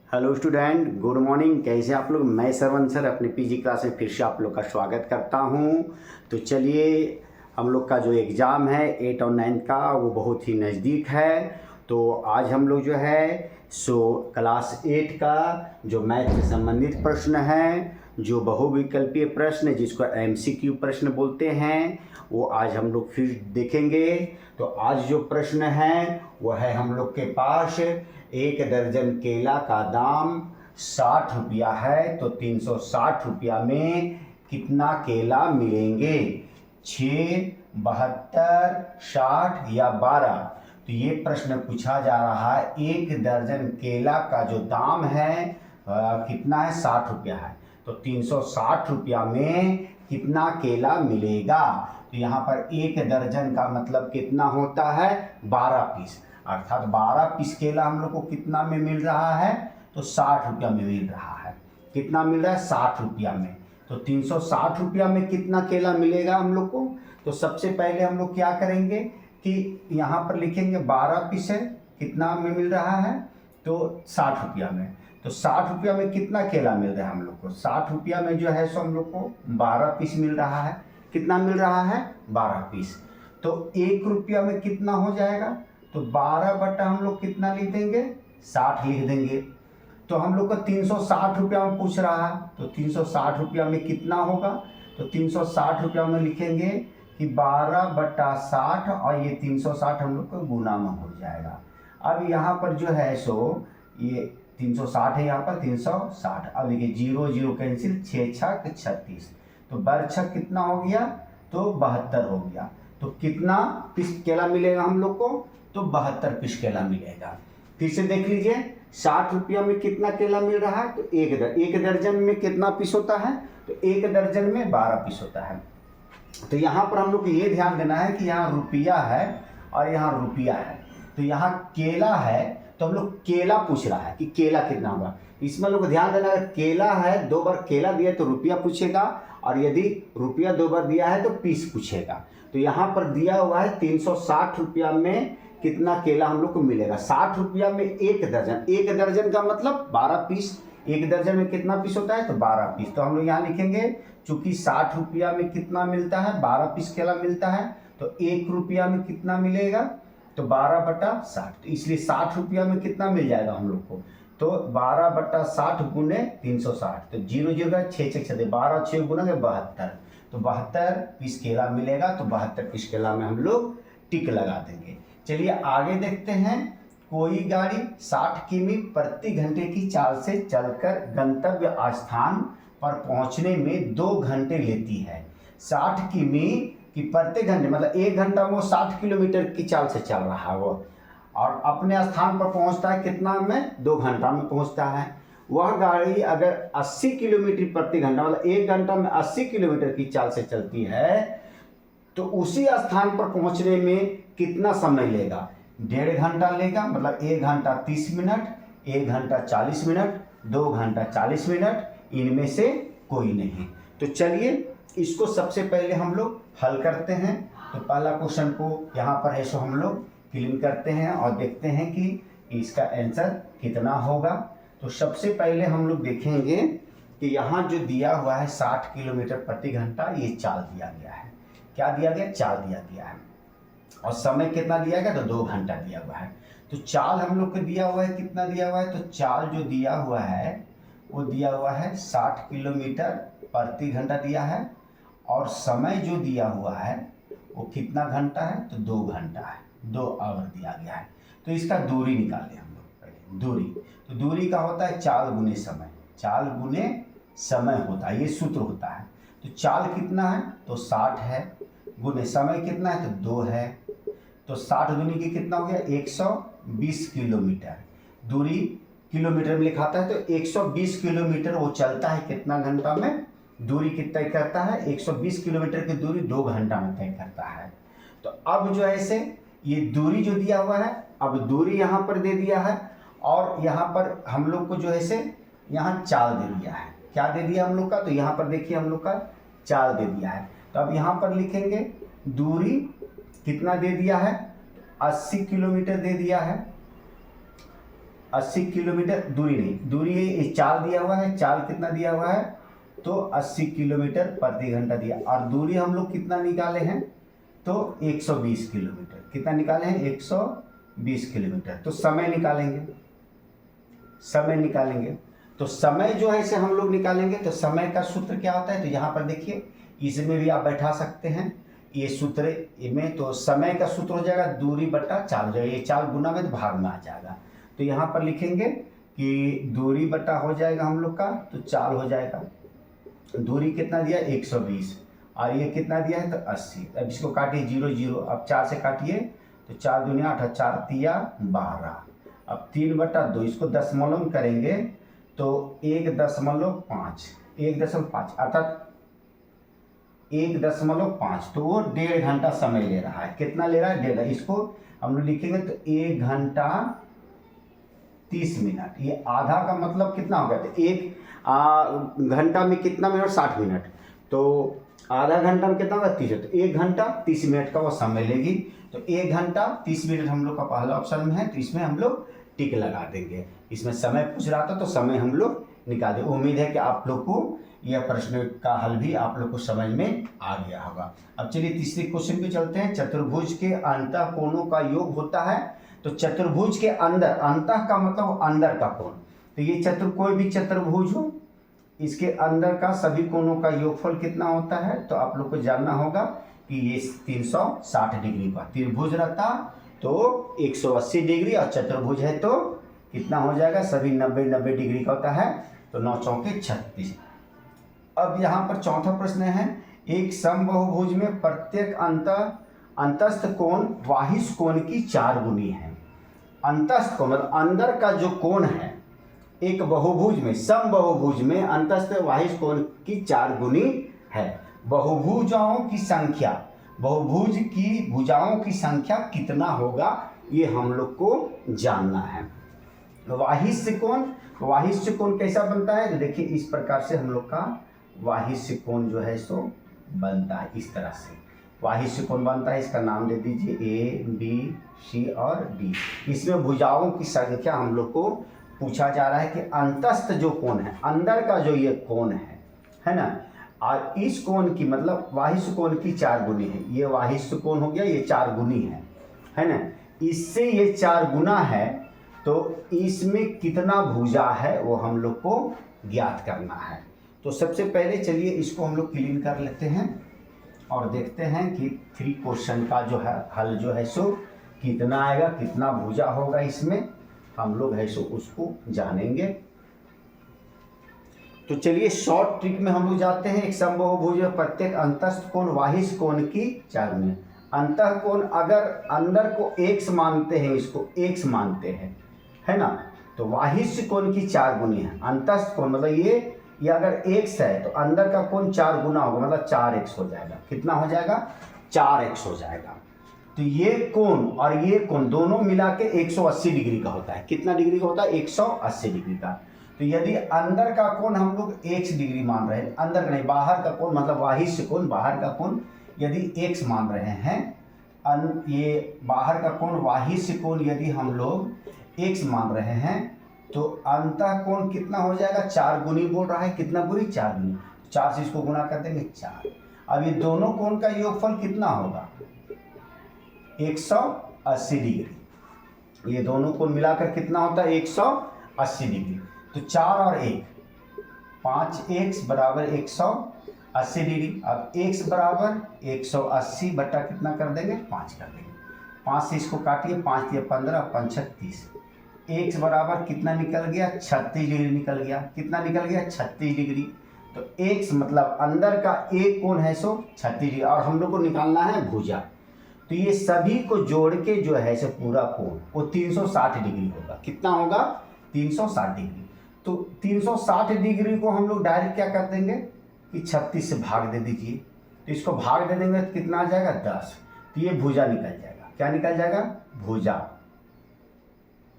Hello student, good morning. कैसे आप लोग? मैं सरवण सर अपने पीजी क्लास में फिर से आप लोग का स्वागत करता हूं। तो चलिए, हम लोग का जो एग्ज़ाम है 8 और 9 का वो बहुत ही नज़दीक है। तो आज हम लोग जो है क्लास 8 का जो मैथ से संबंधित प्रश्न है, जो बहुविकल्पीय प्रश्न जिसको एमसीक्यू प्रश्न बोलते हैं, वो आज हम लोग फिर देखेंगे। तो आज जो प्रश्न है वो है हम लोग के पास, 1 दर्जन केला का दाम 60 रुपया है, तो 360 रुपया में कितना केला मिलेंगे? 6, 72, 60 या 12? तो ये प्रश्न पूछा जा रहा है। 1 दर्जन केला का जो दाम है कितना है? 60 रुपया है। तो 360 रुपया में कितना केला मिलेगा? तो यहाँ पर 1 दर्जन का मतलब कितना होता है? 12 पीस, अर्थात 12 पीस केला हम लोग को कितना में मिल रहा है? तो 60 रुपया में मिल रहा है। कितना मिल रहा है? 60 रुपया में। तो 360 रुपया में कितना केला मिलेगा हम लोग को? तो सबसे पहले हम लोग क्या करेंगे कि यहाँ पर लिखेंगे 12 पीस है, कितना में मिल रहा है? तो 60 रुपया में। तो 60 रुपया में कितना केला मिल रहा है हम लोग को? 60 रुपया में जो है सो हम लोग को 12 पीस मिल रहा है। कितना मिल रहा है? 12 पीस। तो 1 रुपया में कितना हो जाएगा? तो 12 बटा हम लोग कितना लिख देंगे? 60 लिख देंगे। तो हम लोग को 360 रुपया में पूछ रहा है, तो 360 रुपया में कितना होगा? तो 360 रुपया में लिखेंगे कि 12 बटा 60, और ये 360 हम लोग को गुना में हो जाएगा। अब यहाँ पर जो है सो ये 360 है, यहाँ पर 360। अब देखिए 0 0 कैंसिल, 6 6 36, तो बर छक कितना हो गया? तो 72 हो गया। तो कितना पीस केला मिलेगा हम लोग को? तो 72 पीस केला मिलेगा। फिर से देख लीजिए, 60 रुपया में कितना केला मिल रहा है? तो 1 दर्जन में कितना पीस होता है? तो 1 दर्जन में 12 पीस होता है। तो यहाँ पर हम लोग को ये ध्यान देना है कि यहाँ रुपया है और यहाँ रुपया है। तो यहाँ केला है, तो हम लोग केला पूछ रहा है कि केला कितना होगा। इसमें लोग ध्यान देना है, केला है, 2 बार केला दिया है तो रुपया पूछेगा, और यदि रुपया 2 बार दिया है तो पीस पूछेगा। तो यहाँ पर दिया हुआ है 360 रुपया में कितना केला हम लोग को मिलेगा? 60 रुपया में 1 दर्जन। 1 दर्जन का मतलब 12 पीस। 1 दर्जन में कितना पीस होता है? तो 12 पीस। तो हम लोग यहाँ लिखेंगे, चूंकि 60 रुपया में कितना मिलता है? 12 पीस केला मिलता है। तो 1 रुपया में कितना मिलेगा? तो 12 बटा 60। तो इसलिए 60 रुपया में कितना मिल जाएगा हम लोग को? तो 12 बटा 60 गुने 360, तो 0 0 6 6 6, 12 6 गुना 72, तो 72 पीस केला मिलेगा। तो 72 पीस केला में हम लोग टिक लगा देंगे। चलिए आगे देखते हैं। कोई गाड़ी 60 किमी प्रति घंटे की चाल से चलकर गंतव्य स्थान पर पहुंचने में 2 घंटे लेती है। 60 किमी की प्रति घंटे मतलब 1 घंटा वो 60 किलोमीटर की चाल से चल रहा है वो, और अपने स्थान पर पहुंचता है कितना में? 2 घंटा में पहुंचता है। वह गाड़ी अगर 80 किलोमीटर प्रति घंटा मतलब 1 घंटा में 80 किलोमीटर की चाल से चलती है, तो उसी स्थान पर पहुंचने में कितना समय लेगा? 1.5 घंटा लेगा, मतलब 1 घंटा 30 मिनट, 1 घंटा 40 मिनट, 2 घंटा 40 मिनट, इनमें से कोई नहीं। तो चलिए इसको सबसे पहले हम लोग हल करते हैं। तो पहला क्वेश्चन को यहाँ पर है सो हम लोग फिल करते हैं और देखते हैं कि इसका आंसर कितना होगा। तो सबसे पहले हम लोग देखेंगे कि यहाँ जो दिया हुआ है 60 किलोमीटर प्रति घंटा, ये चाल दिया गया है। क्या दिया गया? चाल दिया गया है। और समय कितना दिया गया? तो 2 घंटा दिया हुआ है। तो चाल हम लोग को दिया हुआ है, कितना दिया हुआ है? तो चाल जो दिया हुआ है वो दिया हुआ है 60 किलोमीटर प्रति घंटा दिया है, और समय जो दिया हुआ है वो कितना घंटा है? तो 2 घंटा है, 2 आवर दिया गया है। तो इसका दूरी निकालें हम लोग पहले। दूरी, तो दूरी का होता है चाल गुने समय। चाल गुने समय होता है, ये सूत्र होता है। तो चाल कितना है? तो 60 है, गुने समय कितना है? तो 2 है। तो 60 दूनी की कितना हो गया? 120 किलोमीटर। दूरी किलोमीटर में लिखाता है, तो 120 किलोमीटर वो चलता है कितना घंटा में? दूरी कितना तय करता है? 120 किलोमीटर की दूरी 2 घंटा में तय करता है। तो अब जो है से ये दूरी जो दिया हुआ है, अब दूरी यहाँ पर दे दिया है, और यहाँ पर हम लोग को जो है से यहाँ चाल दे दिया है। क्या दे दिया हम लोग का? तो यहाँ पर देखिए हम लोग का चाल दे दिया है। तो अब यहाँ पर लिखेंगे दूरी कितना दे दिया है? 80 किलोमीटर दे दिया है। 80 किलोमीटर दूरी नहीं, दूरी ये चाल दिया हुआ है, चाल कितना दिया हुआ है तो 80 किलोमीटर प्रति घंटा दिया, और दूरी हम लोग कितना निकाले हैं तो 120 किलोमीटर, कितना निकाले हैं 120 किलोमीटर। तो समय निकालेंगे, समय निकालेंगे तो समय जो है इसे हम लोग निकालेंगे तो समय का सूत्र क्या होता है, तो यहाँ पर देखिए इसमें भी आप बैठा सकते हैं ये सूत्र में, तो समय का सूत्र हो जाएगा दूरी बटा चाल हो जाएगा, ये चाल गुना में तो भाग में आ जाएगा। तो यहाँ पर लिखेंगे कि दूरी बटा हो जाएगा हम लोग का तो चाल हो जाएगा, दूरी कितना दिया 120 और ये कितना दिया है तो 80। अब इसको काटिए 0 0, अब 4 से काटिए तो 4 दूनी 8, 4 तिया 12, अब 3/2 इसको दशमलव में करेंगे तो 1.5, 1.5 अर्थात 1.5, तो वो 1.5 घंटा समय ले रहा है। कितना ले रहा है 1.5, इसको हम लोग लिखेंगे तो 1 घंटा 30 मिनट। ये आधा का मतलब कितना होगा तो 1 घंटा में कितना मिनट 60 मिनट, तो आधा घंटा में कितना होगा 30, तो 1 घंटा 30 मिनट का वो समय लेगी। तो 1 घंटा 30 मिनट हम लोग का पहला ऑप्शन में है, तो इसमें हम लोग टिक लगा देंगे। इसमें समय पूछ रहा था तो समय हम लोग निकाल दें। उम्मीद है कि आप लोग को यह प्रश्न का हल भी आप लोग को समझ में आ गया होगा। अब चलिए तीसरे क्वेश्चन पे चलते हैं। चतुर्भुज के अंतः कोणों का योग होता है, तो चतुर्भुज के अंदर, अंतः का मतलब अंदर का कोण, तो ये कोई भी चतुर्भुज हो इसके अंदर का सभी कोणों का योगफल कितना होता है, तो आप लोग को जानना होगा कि ये 360 डिग्री का त्रिभुज रहता तो 180 डिग्री, और चतुर्भुज है तो कितना हो जाएगा सभी 90 डिग्री का होता है, तो 9 चौके 36। अब यहाँ पर चौथा प्रश्न है, एक समबाहुभुज में प्रत्येक अंतस्थ कोण वाहिस कोण की 4 गुनी है। अंतस्थ कोण मतलब अंदर का जो कोण है एक बहुभुज में, समबाहुभुज में अंतस्थ वाहिस कोण की 4 गुनी है। बहुभुजाओं की संख्या, बहुभुज की भुजाओं की संख्या कितना होगा ये हम लोग को जानना है। वाहिस्य कोण, वाहिस्य कोण कैसा बनता है तो देखिए इस प्रकार से हम लोग का वाहिस्य कोण जो है सो बनता है, इस तरह से वाहिस्य कोण बनता है। इसका नाम दे दीजिए A, B, C और D। इसमें भुजाओं की संख्या हम लोग को पूछा जा रहा है कि अंतस्थ जो कोण है, अंदर का जो ये कोण है ना, और इस कोण की मतलब वाहिस्य कोण की 4 गुनी है। ये वाहिस्य कोण हो गया, ये 4 गुनी है ना, इससे ये 4 गुना है, तो इसमें कितना भुजा है वो हम लोग को ज्ञात करना है। तो सबसे पहले चलिए इसको हम लोग क्लीन कर लेते हैं और देखते हैं कि 3 क्वेश्चन का जो है हल जो है सो कितना आएगा, कितना भुजा होगा, इसमें हम लोग है सो उसको जानेंगे। तो चलिए शॉर्ट ट्रिक में हम लोग जाते हैं। एक समबाहुभुज में प्रत्येक अंतस्थ कोण वाहिस कोण की 4 गुनी। अंतः कोण अगर अंदर को x मानते हैं, इसको x मानते हैं है ना, तो वाहिस्य कोण की 4 गुनी है। अंतस्थ कोण मतलब ये अगर x है तो अंदर का कोण 4 गुना होगा, मतलब 4x हो जाएगा। कितना हो जाएगा 4x हो जाएगा। तो ये कोण और ये कोण दोनों मिला के 180 डिग्री का होता है। कितना डिग्री का होता है 180 डिग्री का। तो यदि अंदर का कोण हम लोग x डिग्री मान रहे हैं, अंदर का नहीं बाहर का कोण मतलब वाहिस्य कोण, बाहर का कोण यदि x मान रहे हैं, ये बाहर का कोण वाहिस्य कोण यदि हम लोग x मान रहे हैं, तो अंतः कोण कितना हो जाएगा 4 गुनी बोल रहा है। कितना गुनी 4 गुनी, 4 से इसको गुना कर देंगे 4। अब ये दोनों कोण का योगफल कितना होगा 180 डिग्री। ये दोनों कोण मिलाकर कितना होता है 180 डिग्री। तो 4 और 1 5x बराबर 180 डिग्री। अब x बराबर 180 बटा कितना कर देंगे 5 कर देंगे। 5 से इसको काटिए, 5 दिया 15, 5 36। x बराबर कितना निकल गया 36 डिग्री निकल गया। कितना निकल गया 36 डिग्री। तो x मतलब अंदर का एक कोण है सो 36 डिग्री, और हम लोग को निकालना है भुजा। तो ये सभी को जोड़ के जो है सो पूरा कोण वो 360 डिग्री होगा। कितना होगा 360 डिग्री। तो 360 डिग्री को हम लोग डायरेक्ट क्या कर देंगे कि 36 से भाग दे दीजिए। तो इसको भाग दे देंगे तो कितना आ जाएगा 10। तो ये भुजा निकल जाएगा। क्या निकल जाएगा भुजा।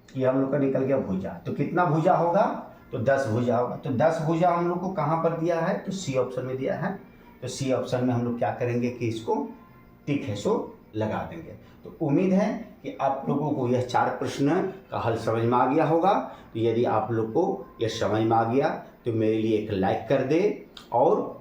ये हम लोग का निकल गया भुजा। तो कितना भुजा होगा तो 10 भुजा होगा। तो 10 भुजा हम लोग को कहाँ पर दिया है तो सी ऑप्शन में दिया है। तो सी ऑप्शन में हम लोग क्या करेंगे कि इसको टिक है सो लगा देंगे। तो उम्मीद है कि आप लोगों को यह 4 प्रश्न का हल समझ में आ गया होगा। तो यदि आप लोग को यह समझ में आ गया तो मेरे लिए एक लाइक कर दे और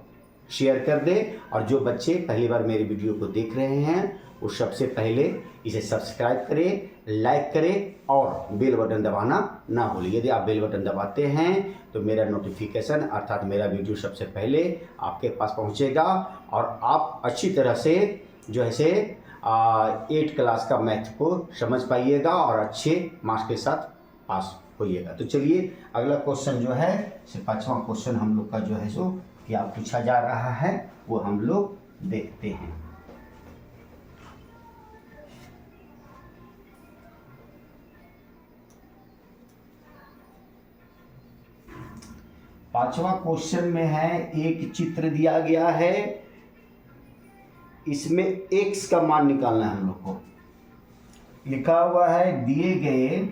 शेयर कर दे, और जो बच्चे पहली बार मेरी वीडियो को देख रहे हैं वो सबसे पहले इसे सब्सक्राइब करें, लाइक करें और बेल बटन दबाना ना भूलें। यदि आप बेल बटन दबाते हैं तो मेरा नोटिफिकेशन अर्थात मेरा वीडियो सबसे पहले आपके पास पहुंचेगा और आप अच्छी तरह से जो है से 8 क्लास का मैथ को समझ पाइएगा और अच्छे मार्क्स के साथ पास होइएगा। तो चलिए अगला क्वेश्चन जो है 5वां क्वेश्चन हम लोग का जो है सो क्या पूछा जा रहा है वो हम लोग देखते हैं। पांचवा क्वेश्चन में है, एक चित्र दिया गया है, इसमें x का मान निकालना है हम लोग को। लिखा हुआ है दिए गए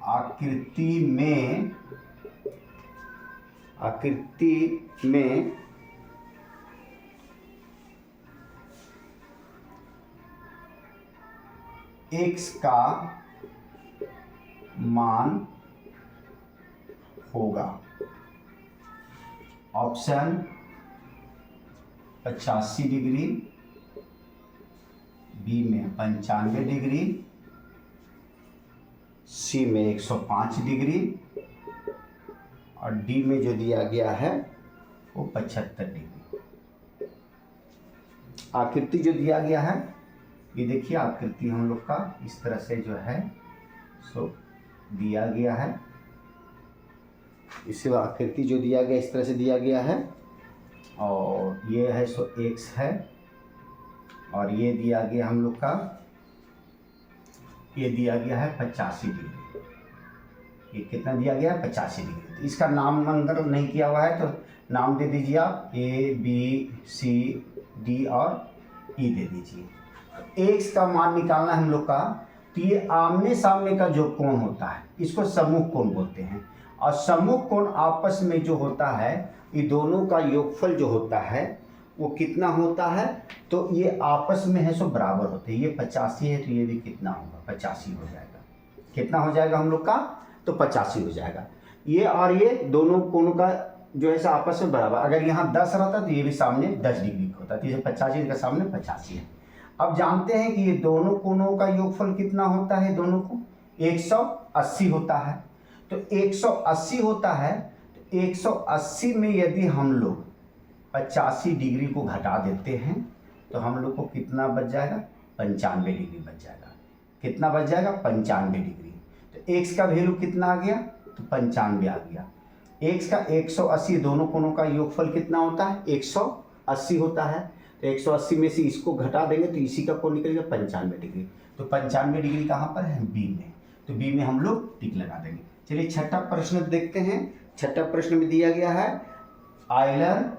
आकृति में x का मान होगा। ऑप्शन 85 डिग्री, बी में 95 डिग्री, सी में 105 डिग्री और डी में जो दिया गया है वो 75 डिग्री। आकृति जो दिया गया है ये देखिए, आकृति हम लोग का इस तरह से जो है सो दिया गया है। इसे आकृति जो दिया गया इस तरह से दिया गया है और ये है सो x है और ये दिया गया हम लोग का, ये दिया गया है 85 डिग्री। ये कितना दिया गया है 85 डिग्री। तो इसका नाम अंदर नहीं किया हुआ है तो नाम दे दीजिए आप A B C D और E दे दीजिए। x का मान निकालना है हम लोग का। तो ये आमने सामने का जो कोण होता है इसको सम्मुख कोण बोलते हैं और सम्मुख कोण आपस में जो होता है ये दोनों का योगफल जो होता है वो कितना होता है, तो ये आपस में है सो बराबर होते हैं। ये 85 है तो ये भी कितना होगा 85 हो जाएगा। कितना हो जाएगा हम लोग का, तो 85 हो जाएगा। ये और ये दोनों कोणों का जो है आपस में बराबर। अगर यहाँ 10 रहता तो ये भी सामने 10 डिग्री का होता, तो ये 85 का सामने 85 है। अब जानते हैं कि ये दोनों कोणों का योगफल कितना होता है, दोनों को 180 होता है। तो 180 होता है तो 180 में यदि हम लोग 85 डिग्री को घटा देते हैं तो हम लोग को कितना बच जाएगा 95 डिग्री बच जाएगा। कितना बच जाएगा 95 डिग्री। तो x का वैल्यू कितना आ गया, तो 95 आ गया। x का 180 दोनों कोणों का योगफल कितना होता है 180 होता है। तो 180 में से इसको घटा देंगे तो इसी का कोण निकलेगा 95 डिग्री। तो 95 डिग्री कहाँ पर है, बी में। तो बी में हम लोग टिक लगा देंगे। चलिए छठा प्रश्न देखते हैं। छठा प्रश्न में दिया गया है आयलर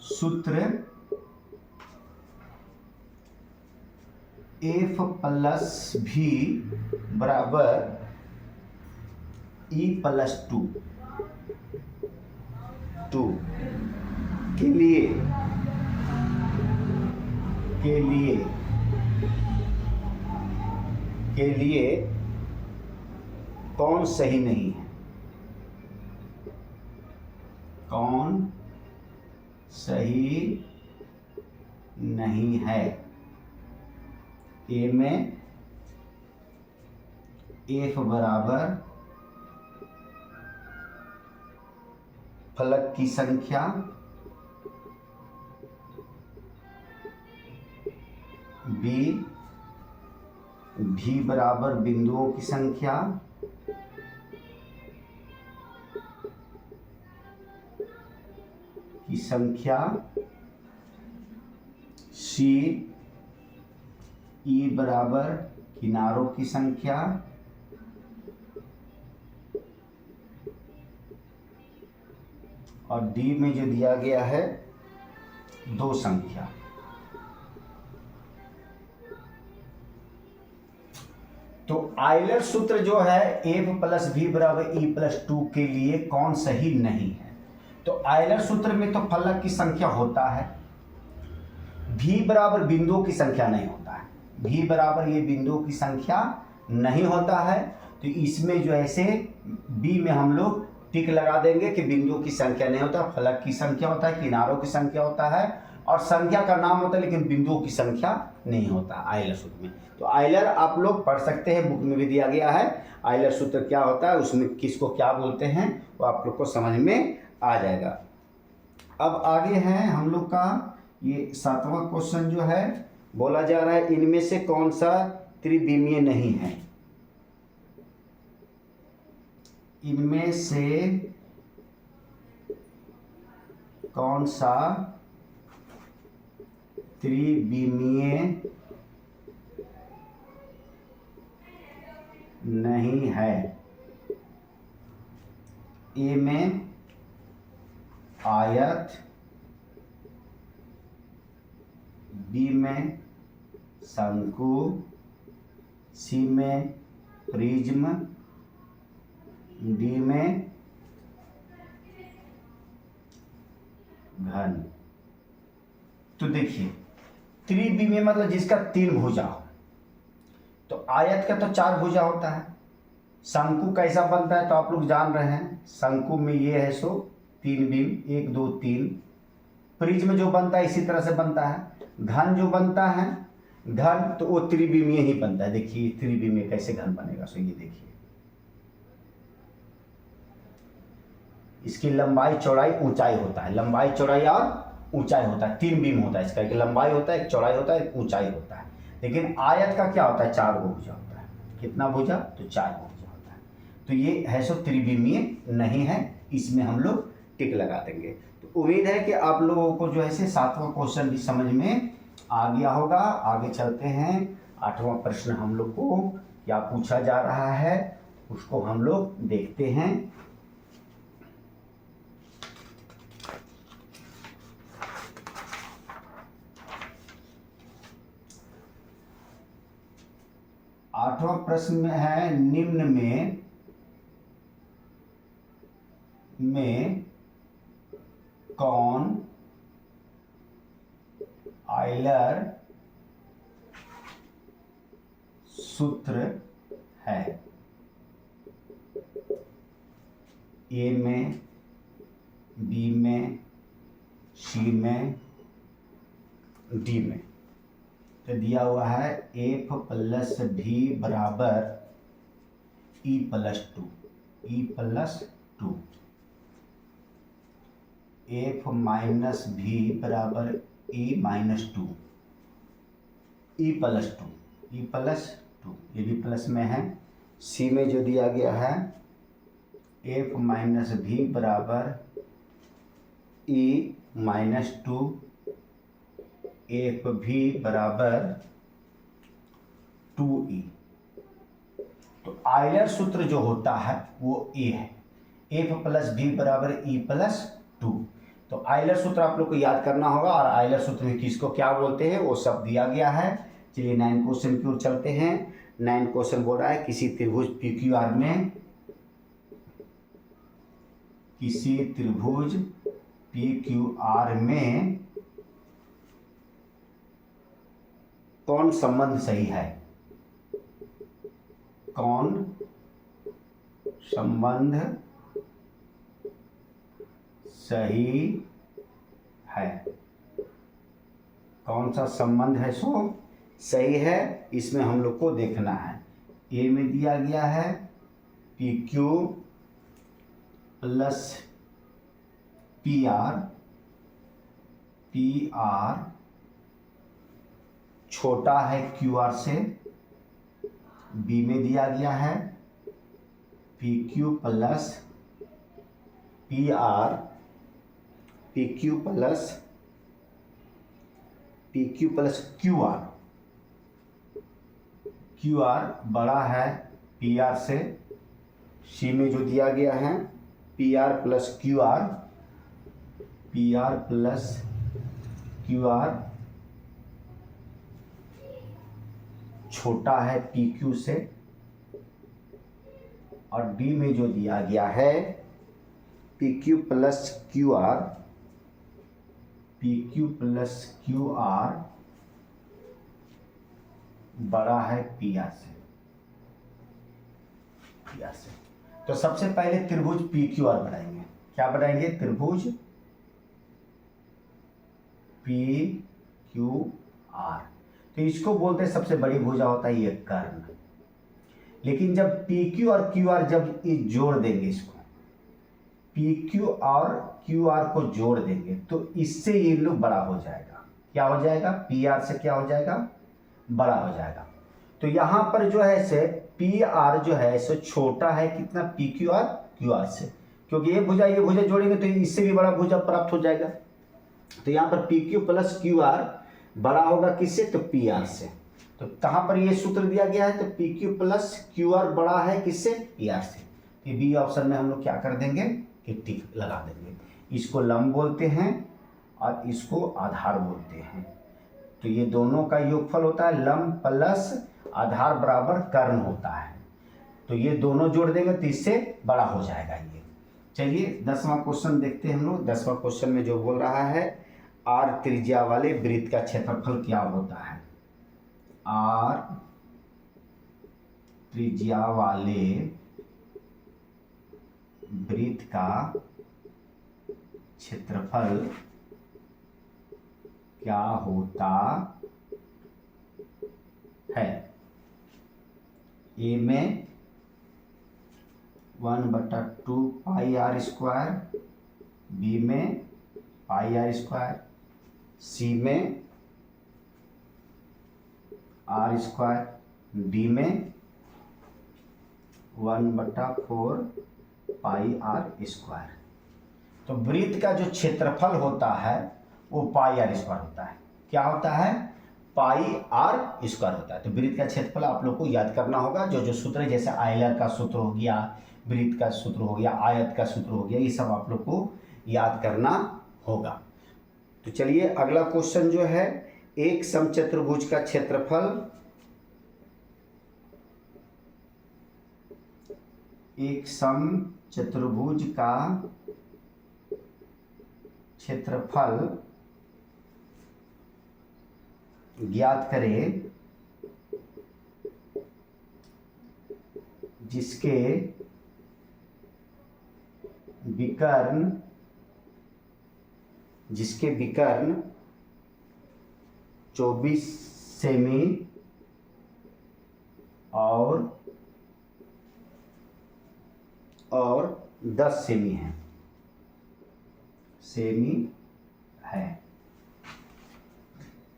सूत्र F प्लस भी बराबर E प्लस 2 के लिए कौन सही नहीं है, कौन सही नहीं है। ए में F बराबर फलक की संख्या, भी बराबर बिंदुओं की संख्या, सी ई बराबर किनारों की संख्या, और डी में जो दिया गया है 2 संख्या। तो आयलर सूत्र जो है एफ प्लस भी बराबर ई प्लस टू के लिए कौन सही नहीं है? तो आयलर सूत्र में तो फलक की संख्या होता है, भी बराबर बिंदुओं की संख्या नहीं होता है, भी बराबर ये बिंदुओं की संख्या नहीं होता है। तो इसमें जो ऐसे बी में हम लोग टिक लगा देंगे कि बिंदुओं की संख्या नहीं होता, फलक की संख्या होता है, किनारों की संख्या होता है और संख्या का नाम होता है, लेकिन बिंदुओं की संख्या नहीं होता आयलर सूत्र में। तो आयलर आप लोग पढ़ सकते हैं, बुक में भी दिया गया है आयलर सूत्र क्या होता है, उसमें किसको क्या बोलते हैं वो आप लोग को समझ में आ जाएगा। अब आगे है हम लोग का ये 7वां क्वेश्चन जो है, बोला जा रहा है इनमें से कौन सा त्रिविमीय नहीं है? इनमें से कौन सा त्रिविमीय नहीं है? ए में आयत, बी में शंकु, सी में प्रिज्म, डी में घन। तो देखिए त्रिविमीय मतलब जिसका 3 भुजा हो। तो आयत का तो 4 भुजा होता है। शंकु कैसा बनता है तो आप लोग जान रहे हैं, शंकु में ये है सो 3 बीम, 1 2 3। प्रिज्म जो बनता है इसी तरह से बनता है। घन जो बनता है, घन तो वो त्रिविमीय ही बनता है। देखिए त्रिविमीय कैसे घन बनेगा, सो ये देखिए इसकी लंबाई चौड़ाई ऊंचाई होता है, लंबाई चौड़ाई और ऊंचाई होता है। 3 बीम होता है इसका, एक लंबाई होता है, एक चौड़ाई होता है, एक ऊंचाई होता है। लेकिन आयत का क्या होता है, 4 भुजा होता है। कितना भुजा? तो 4 भुजा होता है। तो ये है सो त्रिविमीय नहीं है, इसमें हम लोग टिक लगा देंगे। तो उम्मीद है कि आप लोगों को जो है 7वां क्वेश्चन भी समझ में आ गया होगा। आगे चलते हैं, 8वां प्रश्न हम लोग को क्या पूछा जा रहा है उसको हम लोग देखते हैं। आठवां प्रश्न में है निम्न में कौन आयलर सूत्र है? ए में, बी में, सी में, डी में। तो दिया हुआ है एफ प्लस भी बराबर E plus two, E plus two. F minus भी बराबर E minus two, E plus two, E plus two, ये भी प्लस में है। सी में जो दिया गया है एफ माइनस भी बराबर ई माइनस टू, एफ भी बराबर 2e। तो आयलर सूत्र जो होता है वो ए है, एफ प्लस भी बराबर ई प्लस टू। तो आयलर सूत्र आप लोग को याद करना होगा, और आयलर सूत्र में किसको क्या बोलते हैं वो सब दिया गया है। चलिए 9 क्वेश्चन की ओर चलते हैं। 9 क्वेश्चन बोल रहा है किसी त्रिभुज PQR में, किसी त्रिभुज PQR में कौन संबंध सही है? कौन संबंध सही है? कौन सा संबंध है सो सही है, इसमें हम लोग को देखना है। ए में दिया गया है PQ प्लस PR, PR छोटा है QR से। बी में दिया गया है PQ plus PR, PQ plus QR, QR बड़ा है PR से। सी में जो दिया गया है PR plus QR, PR plus QR छोटा है PQ से। और डी में जो दिया गया है P Q plus Q R, P Q plus Q R बड़ा है पी आर से, पी आर से। तो सबसे पहले त्रिभुज पी क्यू आर बनाएंगे। क्या बनाएंगे? त्रिभुज पी क्यू आर। तो इसको बोलते हैं सबसे बड़ी भुजा होता है ये कर्ण। लेकिन जब पी क्यू और क्यू आर जब जोड़ देंगे, इसको पी क्यू और क्यू आर को जोड़ देंगे तो इससे ये लोग बड़ा हो जाएगा। क्या हो जाएगा? पी आर से क्या हो जाएगा? बड़ा हो जाएगा। तो यहां पर जो है से पी आर जो है सो छोटा है कितना? P Q R Q R से, क्योंकि ये भुजा जोड़ेंगे तो इससे भी बड़ा भुजा प्राप्त हो जाएगा। तो यहाँ पर P Q plus Q R बड़ा होगा किससे? तो पी आर से। तो कहाँ पर ये सूत्र दिया गया है? तो P Q plus Q R बड़ा है किससे? पी आर से। तो बी ऑप्शन में हम लोग क्या कर देंगे कि टिक लगा देंगे। इसको लंब बोलते हैं और इसको आधार बोलते हैं। तो ये दोनों का योगफल होता है लंब प्लस आधार बराबर कर्ण होता है। तो ये दोनों जोड़ देंगे तो इससे बड़ा हो जाएगा ये। चलिए 10वां क्वेश्चन देखते हैं हम लोग। 10वां क्वेश्चन में जो बोल रहा है आर त्रिज्या वाले वृत्त का क्षेत्रफल क्या होता है? आर त्रिज्या वाले वृत्त का क्षेत्रफल क्या होता है? ए में 1/2 पाई आर स्क्वायर, बी में पाई आर स्क्वायर, सी में आर स्क्वायर, डी में 1/4 पाई आर स्क्वायर। तो वृत्त का जो क्षेत्रफल होता है वो पाई आर स्क्वायर होता है। क्या होता है? पाई आर स्क्वायर होता है। तो वृत्त का क्षेत्रफल आप लोग को याद करना होगा। जो जो सूत्र है, जैसे आयलर का सूत्र हो गया, वृत्त का सूत्र हो गया, आयत का सूत्र हो गया, ये सब आप लोग को याद करना होगा। तो चलिए अगला क्वेश्चन जो है, एक समचतुर्भुज का क्षेत्रफल, एक समचतुर्भुज का क्षेत्रफल ज्ञात करें जिसके विकर्ण 24 सेमी और 10 सेमी है,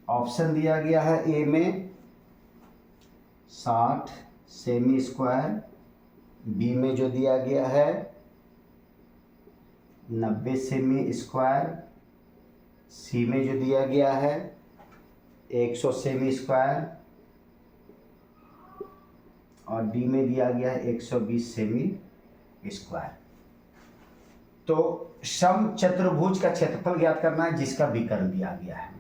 ऑप्शन दिया गया है ए में 60 सेमी स्क्वायर, बी में जो दिया गया है 90 सेमी स्क्वायर, सी में जो दिया गया है 100 सेमी स्क्वायर और डी में दिया गया है 120 सेमी स्क्वायर। तो समचतुर्भुज का क्षेत्रफल ज्ञात करना है जिसका विकर्ण दिया गया है।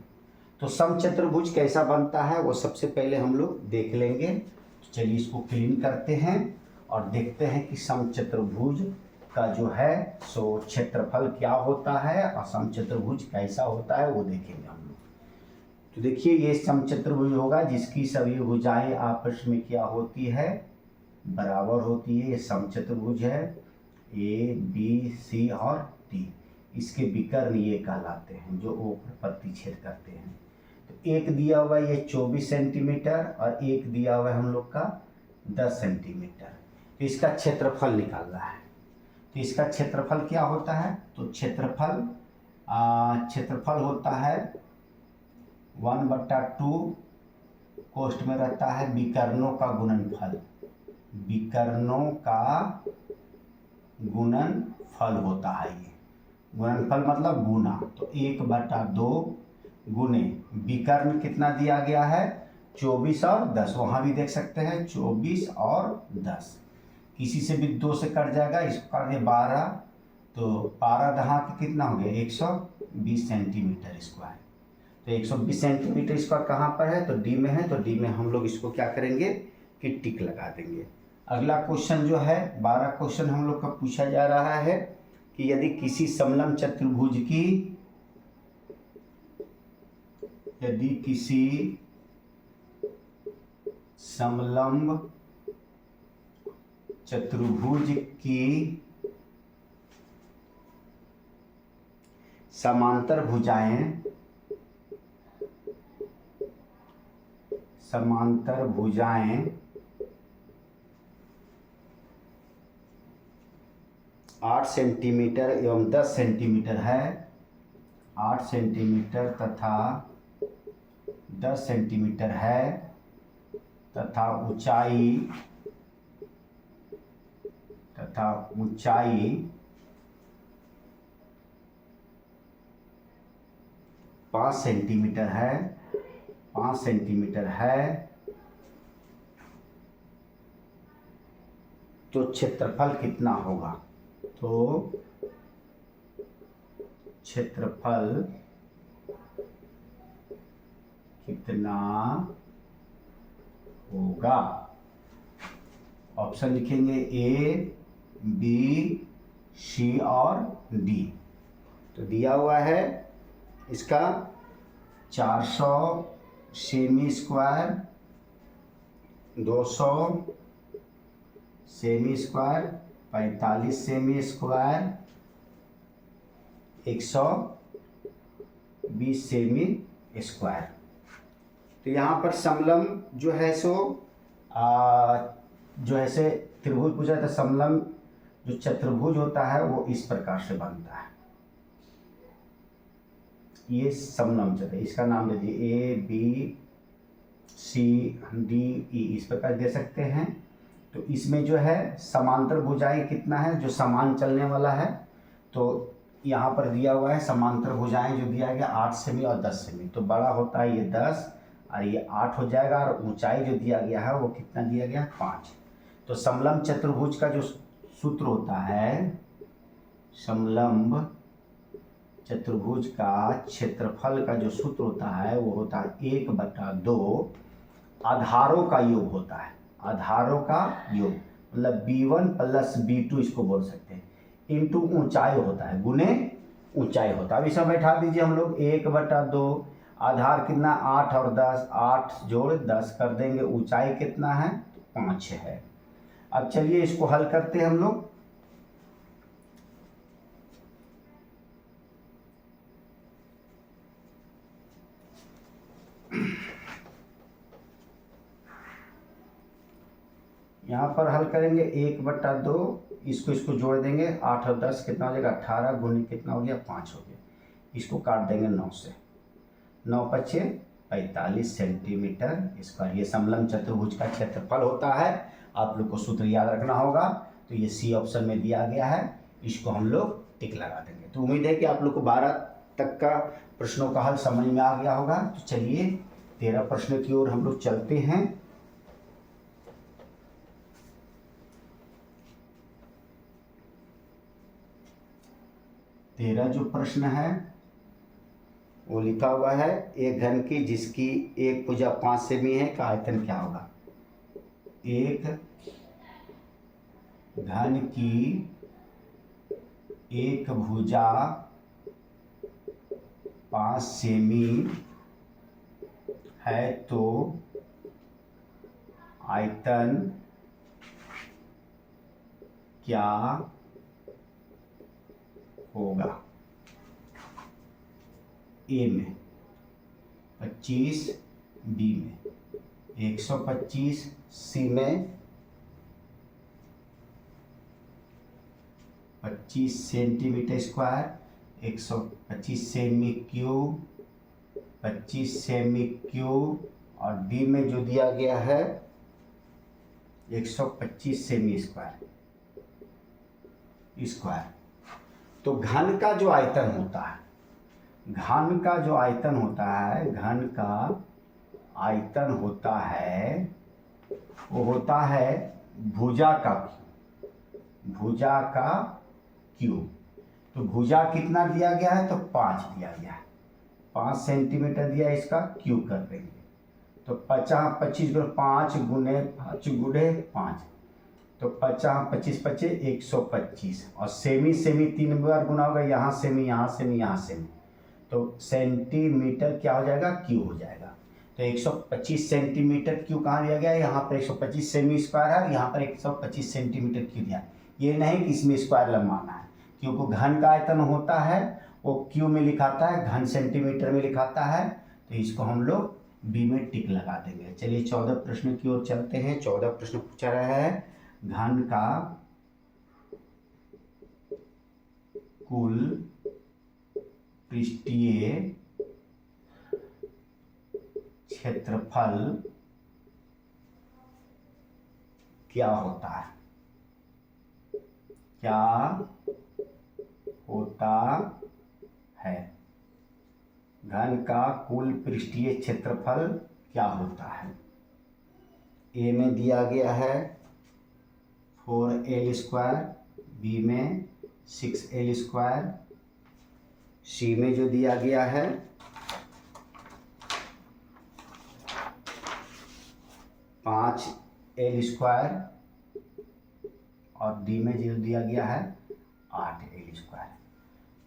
तो समचतुर्भुज कैसा बनता है वो सबसे पहले हम लोग देख लेंगे। तो चलिए इसको क्लीन करते हैं और देखते हैं कि समचतुर्भुज का जो है सो क्षेत्रफल क्या होता है और समचतुर्भुज कैसा होता है वो देखेंगे हम लोग। तो देखिए ये समचतुर्भुज होगा जिसकी सभी भुजाएं आपस में क्या होती है? बराबर होती है। ये समचतुर्भुज है, ए बी सी और डी। इसके विकर्ण ये कहलाते हैं जो ओ पर प्रतिच्छेद करते हैं। तो एक दिया हुआ है ये 24 सेंटीमीटर और एक दिया हुआ है हम लोग का 10 सेंटीमीटर। तो इसका क्षेत्रफल निकालना है। तो इसका क्षेत्रफल क्या होता है? तो क्षेत्रफल होता है 1/2 कोष्ठ में रहता है विकर्णों का गुणनफल। विकर्णों का गुणनफल होता है ये। गुणनफल मतलब गुना। तो 1/2 गुने विकर्ण कितना दिया गया है? 24 और 10। वहाँ भी देख सकते हैं 24 और 10। किसी से भी 2 से कट जाएगा, इसको काट दिया 12। तो 12 दहा के कितना हो गया? 120 सेंटीमीटर स्क्वायर। तो 120 सेंटीमीटर स्क्वायर कहाँ पर है? तो डी में है। तो डी में हम लोग इसको क्या करेंगे कि टिक लगा देंगे। अगला क्वेश्चन जो है 12 क्वेश्चन हम लोग का पूछा जा रहा है कि यदि किसी समलंब चतुर्भुज की समलंब चतुर्भुज की समांतर भुजाएं 8 सेंटीमीटर एवं 10 सेंटीमीटर है, 8 सेंटीमीटर तथा 10 सेंटीमीटर है तथा ऊंचाई 5 सेंटीमीटर है, 5 सेंटीमीटर है, तो क्षेत्रफल कितना होगा? तो क्षेत्रफल कितना होगा? ऑप्शन लिखेंगे ए, बी, सी और डी। तो दिया हुआ है इसका 400 semi square, 200 semi square, 45 semi square, 120 semi square. तो यहाँ पर समलंब जो है सो जो ऐसे त्रिभुज पूछा था, समलंब जो चतुर्भुज होता है वो इस प्रकार से बनता है। ये समलंब चतुर्भुज, इसका नाम दे दिए ए, बी, सी, डी, ई, इस प्रकार दे सकते हैं। तो इसमें जो है समांतर भुजाएं कितना है, जो समान चलने वाला है, तो यहाँ पर दिया हुआ है समांतर भुजाएं जो दिया गया 8 सेमी और 10 सेमी। तो बड़ा होता है ये 10 और ये 8 हो जाएगा, और ऊंचाई जो दिया गया है वो कितना दिया गया 5। तो समलंब चतुर्भुज का जो सूत्र होता है, समलंब चतुर्भुज का क्षेत्रफल का जो सूत्र होता है वो होता है 1/2 आधारों का योग होता है, आधारों का योग, मतलब b1 प्लस b2 इसको बोल सकते हैं, इंटू ऊंचाई होता है, गुने ऊंचाई होता है। अब इसमें बैठा दीजिए हम लोग 1/2, आधार कितना 8 और 10, 8 जोड़ 10 कर देंगे, ऊंचाई कितना है 5 है। अब चलिए इसको हल करते हैं हम लोग। यहाँ पर हल करेंगे 1/2, इसको जोड़ देंगे, 8 और 10 कितना हो जाएगा 18, गुने कितना हो गया 5 हो गया। इसको काट देंगे 9 से, 9 × 5 = 45 सेंटीमीटर स्क्वायर। ये समलंब चतुर्भुज का क्षेत्रफल होता है। आप लोग को सूत्र याद रखना होगा। तो ये सी ऑप्शन में दिया गया है, इसको हम लोग टिक लगा देंगे। तो उम्मीद है कि आप लोग को 12 तक का प्रश्नों का हल समझ में आ गया होगा। तो चलिए 13 प्रश्न की ओर हम लोग चलते हैं। 13 जो प्रश्न है वो लिखा हुआ है, एक घन की जिसकी एक भुजा 5 सेमी है का आयतन क्या होगा? एक घन की एक भुजा 5 सेमी है तो आयतन क्या होगा? ए में 25, बी में 125, सी में 25 centimetre square, 125 semi cube, 25 semi cube, और डी में जो दिया गया है 125 सेमी स्क्वायर। तो घन का जो आयतन होता है, घन का जो आयतन होता है, घन का आयतन होता है वो होता है भुजा का क्यूब। तो भुजा कितना दिया गया है? तो 5 दिया गया है, 5 सेंटीमीटर दिया, इसका क्यूब कर देंगे। तो 25 × 5 × 5 × 5, तो 50 25 25 125, और सेमी सेमी 3 बार गुना होगा, यहाँ सेमी यहाँ सेमी यहाँ सेमी, तो सेंटीमीटर क्या हो जाएगा, क्यू हो जाएगा। तो 125 सेंटीमीटर क्यू कहाँ दिया गया है, यहाँ पर 125 सेमी स्क्वायर है, यहाँ पर 125 सेंटीमीटर क्यू दिया है। ये नहीं कि इसमें स्क्वायर लंबाना है, क्योंकि घन का आयतन होता है वो क्यू में लिखाता है, घन सेंटीमीटर में लिखाता है, तो इसको हम लोग बी में टिक लगा देंगे। चलिए 14 प्रश्न की ओर चलते हैं। 14 प्रश्न पूछा रहा है, घन का कुल पृष्ठीय क्षेत्रफल क्या होता है, क्या होता है, घन का कुल पृष्ठीय क्षेत्रफल क्या होता है। ए में दिया गया है 4l स्क्वायर, बी में 6l स्क्वायर, सी में जो दिया गया है 5l स्क्वायर, और डी में जो दिया गया है 8l स्क्वायर।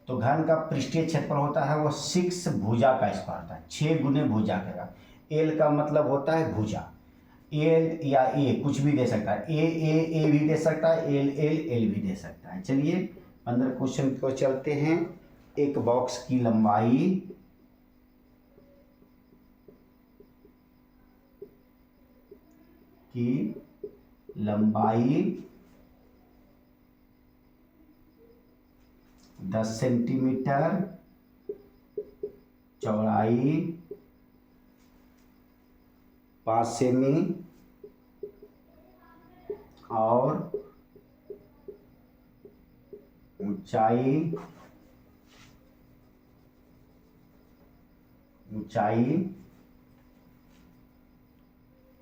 तो घन का पृष्ठीय क्षेत्रफल होता है वो 6 भुजा का स्क्वायर होता है, 6 गुने भुजा का। एल का मतलब होता है भुजा, एल या ए कुछ भी दे सकता है, ए भी दे सकता है, एल एल एल भी दे सकता है। चलिए 15 क्वेश्चन को चलते हैं। एक बॉक्स की लंबाई की लंबाई 10 सेंटीमीटर, चौड़ाई 5 सेमी और ऊंचाई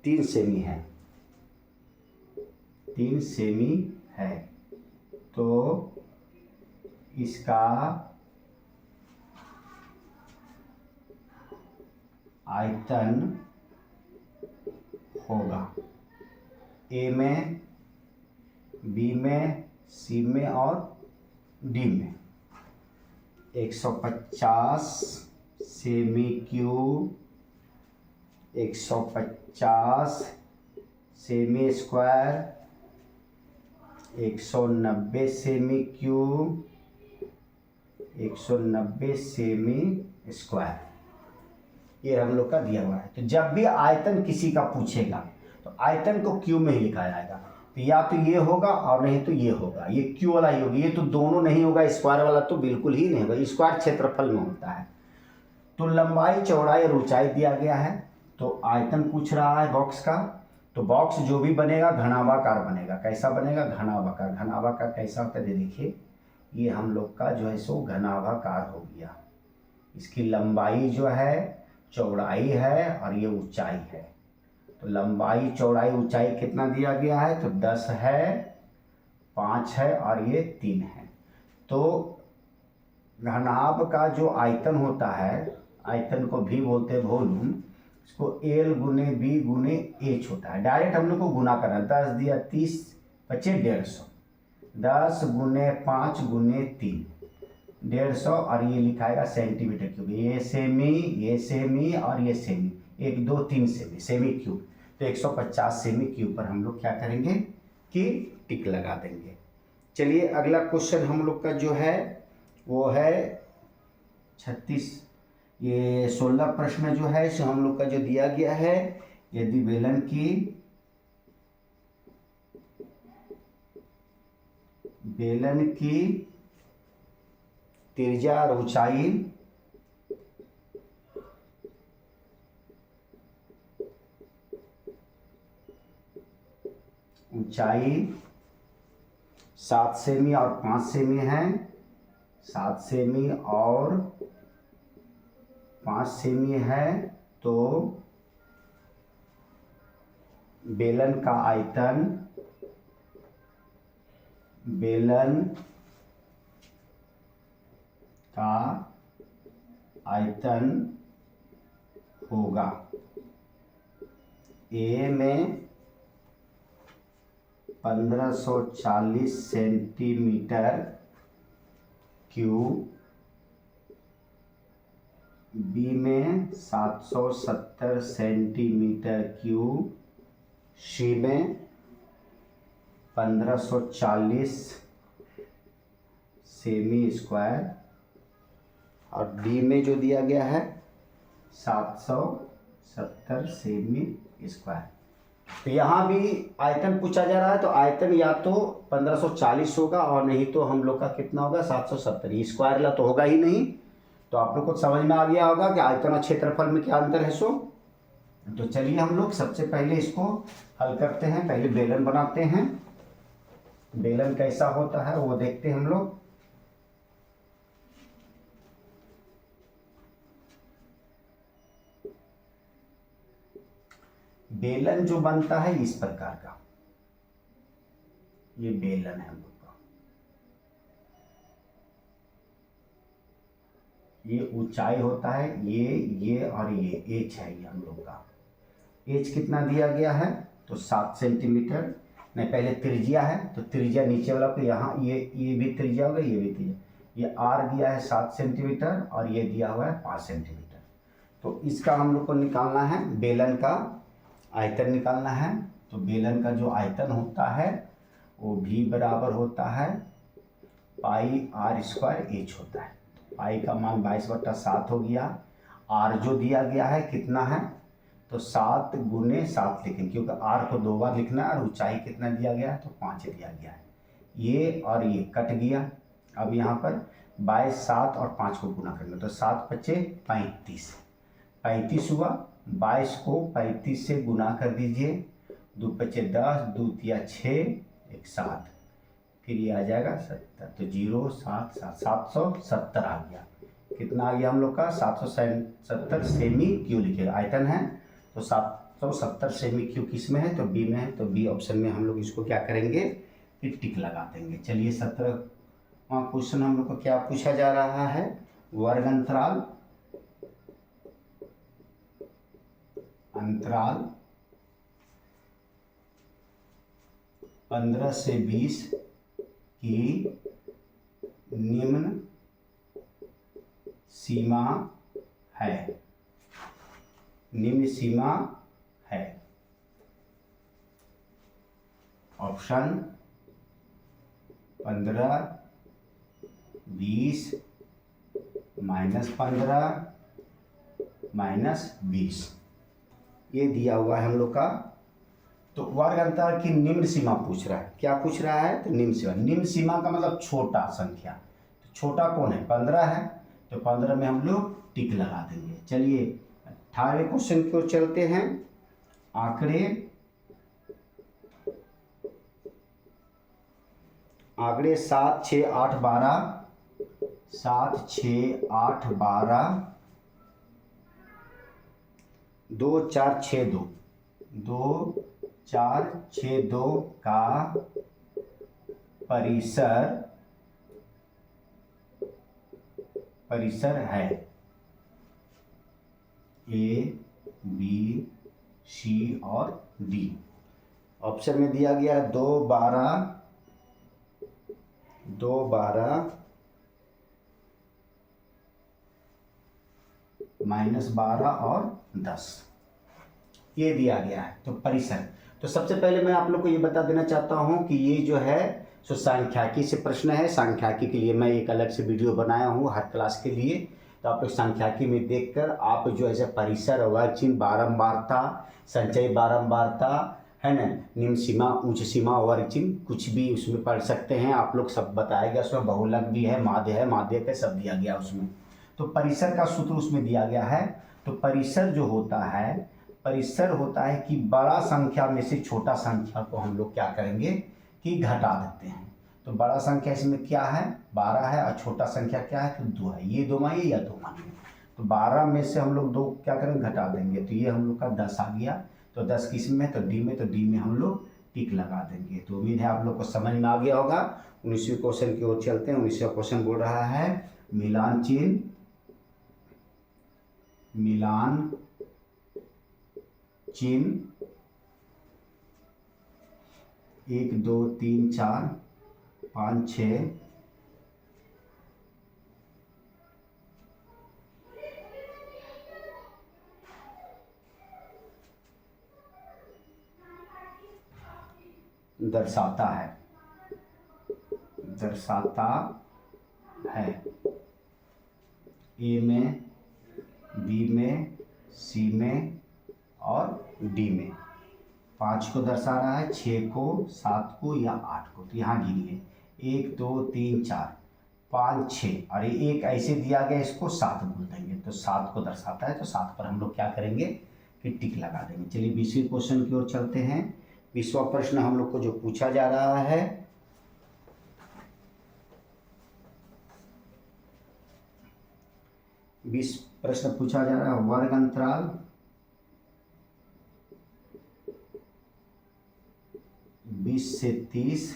3 सेमी है, 3 सेमी है। तो इसका आयतन होगा ए में, बी में, सी में और डी में 150 semi cube, 150 semi square, 190 semi cube, 190 semi square, ये हम लोग का दिया हुआ है। तो जब भी आयतन किसी का पूछेगा तो आयतन को क्यू में ही लिखा जाएगा, तो या तो ये होगा और नहीं तो ये होगा, ये क्यू वाला ही होगा, ये तो दोनों नहीं होगा, स्क्वायर वाला तो बिल्कुल ही नहीं होगा, स्क्वायर क्षेत्रफल में होता है। तो लंबाई चौड़ाई और ऊंचाई दिया गया है, तो आयतन पूछ रहा है बॉक्स का, तो बॉक्स जो भी बनेगा घनाभाकार बनेगा। कैसा बनेगा, घनाभाकार। घनाभाकार कैसा होता है, देखिए ये हम लोग का जो है सो घनाभाकार हो गया। इसकी लंबाई जो है चौड़ाई है और ये ऊंचाई है, तो लंबाई चौड़ाई ऊंचाई कितना दिया गया है, तो 10 है, 5 है और ये 3 है। तो घनाभ का जो आयतन होता है, आयतन को भी बोलते हैं वॉल्यूम, इसको एल गुने बी गुने एच होता है। डायरेक्ट हम लोग को गुना करना, 10 दिया 30 बचे 150, 10 गुने 5 गुने 3 150, और ये लिखाएगा सेंटीमीटर क्यूब। ये सेमी और ये सेमी, 1 2 3 सेमी क्यूब, तो 150 सेमी क्यूब पर हम लोग क्या करेंगे कि टिक लगा देंगे। चलिए अगला क्वेश्चन हम लोग का जो है वो है 36, ये 16 प्रश्न जो है सो हम लोग का जो दिया गया है, यदि बेलन की त्रिज्या और ऊंचाई 7 सेमी और 5 सेमी है, 7 सेमी और 5 सेमी है, तो बेलन का आयतन होगा ए में 1540 सेंटीमीटर क्यूब, बी में 770 सेंटीमीटर क्यूब, सी में 1540 सेमी स्क्वायर और डी में जो दिया गया है 770 सेमी स्क्वायर। तो यहाँ भी आयतन पूछा जा रहा है, तो आयतन या तो 1540 होगा और नहीं तो हम लोग का कितना होगा 770। स्क्वायर ला तो होगा ही नहीं। तो आप लोग को समझ में आ गया होगा कि आयतन और क्षेत्रफल में क्या अंतर है। सो तो चलिए हम लोग सबसे पहले इसको हल करते हैं। पहले बेलन बनाते हैं। बेलन कैसा होता है वो देखते हैं हम लोग। बेलन जो बनता है इस प्रकार का, ये बेलन है हम लोग का। ये ऊंचाई होता है ये और ये एच है ये हम लोग का। एच कितना दिया गया है तो 7 सेंटीमीटर। नहीं, पहले त्रिज्या है तो त्रिज्या नीचे वाला को यहाँ ये भी त्रिज्या होगा, ये भी त्रिज्या। ये आर दिया है 7 सेंटीमीटर और ये दिया हुआ है 5 सेंटीमीटर। तो इसका हम लोग को निकालना है, बेलन का आयतन निकालना है। तो बेलन का जो आयतन होता है वो भी बराबर होता है पाई आर स्क्वायर एच होता है। पाई का मान 22/7 हो गया। आर जो दिया गया है कितना है तो 7 गुने 7 लिखेंगे, क्योंकि आर को 2 बार लिखना है और ऊंचाई कितना दिया गया है तो 5 दिया गया है। ये और ये कट गया। अब यहाँ पर 22, 7 और 5 को गुना करेंगे तो 7 × 5 = 35। 35 हुआ। 22 को 35 से गुना कर दीजिए। 2 × 5 = 10, 2 × 3 = 6, 1 7, फिर ये आ जाएगा 70। तो 0 7 7 770 आ गया। कितना आ गया हम लोग का 770 सेमी क्यूब लिखिएगा। आयतन है तो 770 सेमी क्यूब किस में है तो बी में है। तो बी ऑप्शन में हम लोग इसको क्या करेंगे फिर टिक लगा देंगे। चलिए 17वां क्वेश्चन हम लोग को क्या पूछा जा रहा है। वर्ग अंतराल 15 से 20 की निम्न सीमा है। निम्न सीमा है। ऑप्शन 15, 20, -15, -20 ये दिया हुआ है हम लोग का। तो वर्ग अंतराल की निम्न सीमा पूछ रहा है। क्या पूछ रहा है तो निम्न सीमा। निम्न सीमा का मतलब छोटा संख्या। तो छोटा कौन है 15 है तो 15 में हम लोग टिक लगा देंगे। चलिए 18वें क्वेश्चन की ओर चलते हैं। आंकड़े 7 6 8 12, 7 6 8 12, 2 4 6 2, 2 4 6 2 का परिसर है। ए बी सी और डी। ऑप्शन में दिया गया 2 12, 2 12, -12 और 10 ये दिया गया है। तो परिसर, तो सबसे पहले मैं आप लोग को ये बता देना चाहता हूँ कि ये जो है सो सांख्यिकी से प्रश्न है। सांख्यिकी के लिए मैं एक अलग से वीडियो बनाया हूँ हर क्लास के लिए। तो आप लोग सांख्यिकी में देखकर आप जो ऐसे परिसर वर्ग चिन्ह बारंबारता संचय बारंबारता है ना, निम्न सीमा उच्च सीमा वर्ग चिन्ह कुछ भी उसमें पढ़ सकते हैं। आप लोग सब बताया गया उसमें। बहुलक भी है, माध्यक है, सब दिया गया उसमें। तो परिसर का सूत्र उसमें दिया गया है। तो परिसर जो होता है, परिसर होता है कि बड़ा संख्या में से छोटा संख्या को हम लोग क्या करेंगे कि घटा देते हैं। तो बड़ा संख्या इसमें क्या है 12 है और छोटा संख्या क्या है तो 2 है। ये 2 मानिए या 2 मानिए। तो 12 में से हम लोग 2 क्या करेंगे घटा देंगे। तो ये हम लोग का 10 आ गया। तो 10 किस में तो डी में। तो डी में हम लोग टिक लगा देंगे। तो उम्मीद है आप लोग को समझ में आ गया होगा। 19वें क्वेश्चन की ओर चलते हैं। 19वां क्वेश्चन बोल रहा है मिलान चिन्ह 1 2 3 4 5 6 दर्शाता है ए में, बी में, सी में और डी में। 5 को दर्शा रहा है, 6 को, 7 को या 8 को। तो यहाँ गिनिए 1 2 3 4 5 6 और ये एक ऐसे दिया गया, इसको 7 बोल देंगे तो 7 को दर्शाता है। तो 7 पर हम लोग क्या करेंगे कि टिक लगा देंगे। चलिए 20वें क्वेश्चन की ओर चलते हैं। 20वां प्रश्न हम लोग को जो पूछा जा रहा है, प्रश्न पूछा जा रहा है वर्ग अंतराल 20 से 30